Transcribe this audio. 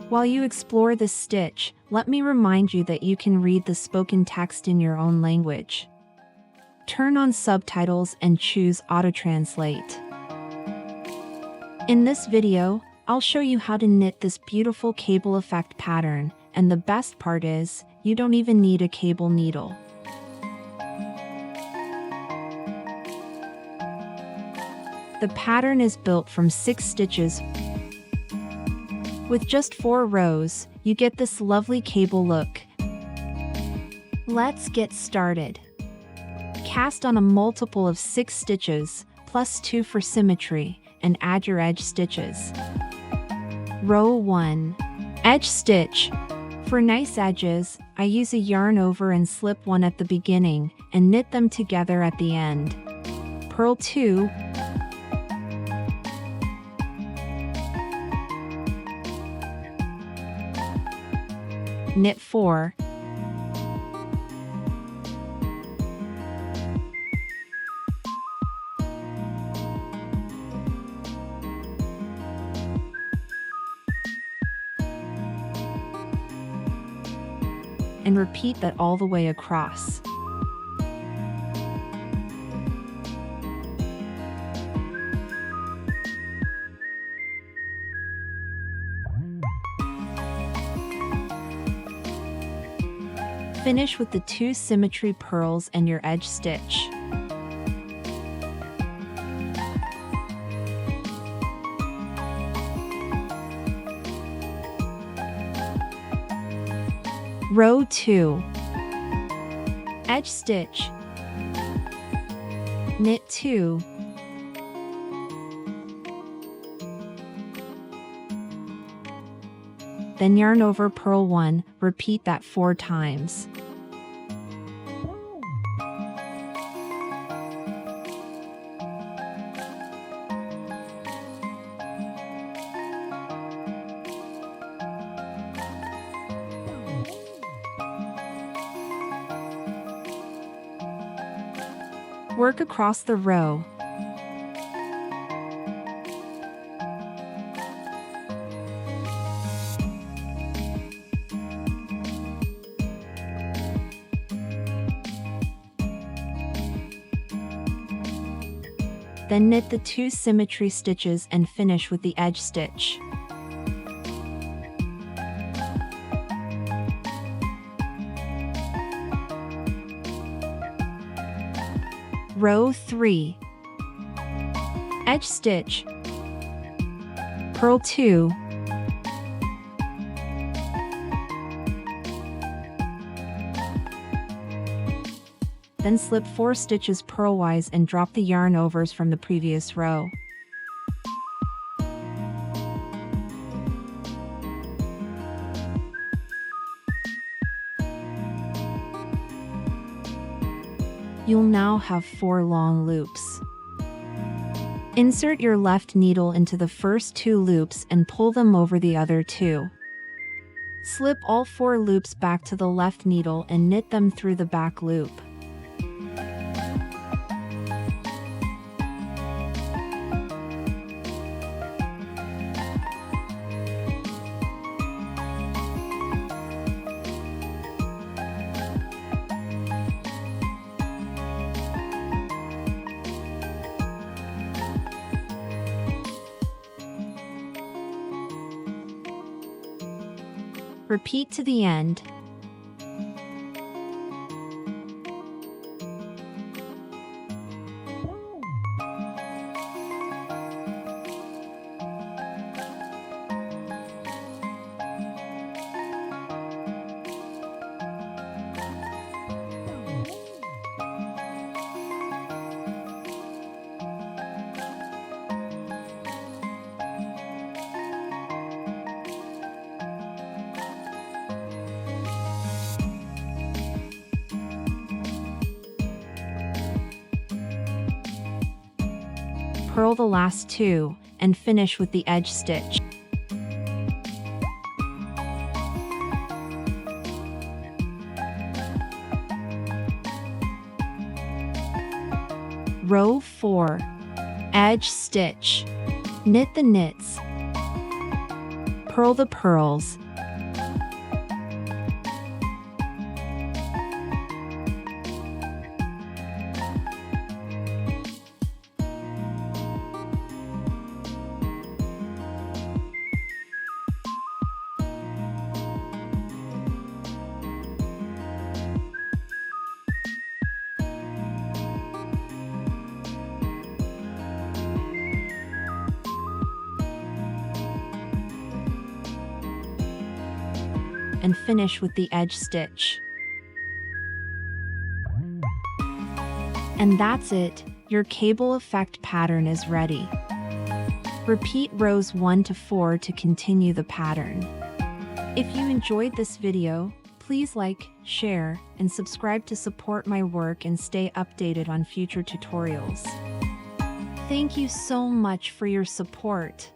While you explore this stitch, let me remind you that you can read the spoken text in your own language. Turn on subtitles and choose Auto Translate. In this video, I'll show you how to knit this beautiful cable effect pattern, and the best part is, you don't even need a cable needle. The pattern is built from 6 stitches. With just 4 rows, you get this lovely cable look. Let's get started. Cast on a multiple of 6 stitches, plus 2 for symmetry, and add your edge stitches. Row 1. Edge stitch. For nice edges, I use a yarn over and slip one at the beginning, and knit them together at the end. Purl 2. Knit 4. And repeat that all the way across. Finish with the 2 symmetry purls and your edge stitch. Row 2. Edge stitch. Knit 2. Then yarn over, purl 1, repeat that 4 times. Work across the row. Then knit the 2 symmetry stitches and finish with the edge stitch. Row 3. Edge stitch. Purl 2. Then slip 4 stitches purlwise and drop the yarn overs from the previous row. You'll now have 4 long loops. Insert your left needle into the first 2 loops and pull them over the other 2. Slip all 4 loops back to the left needle and knit them through the back loop. Repeat to the end. Purl the last 2, and finish with the edge stitch. Row 4. Edge stitch. Knit the knits. Purl the pearls. And finish with the edge stitch. And that's it, your cable effect pattern is ready. Repeat rows 1 to 4 to continue the pattern. If you enjoyed this video, please like, share, and subscribe to support my work and stay updated on future tutorials. Thank you so much for your support.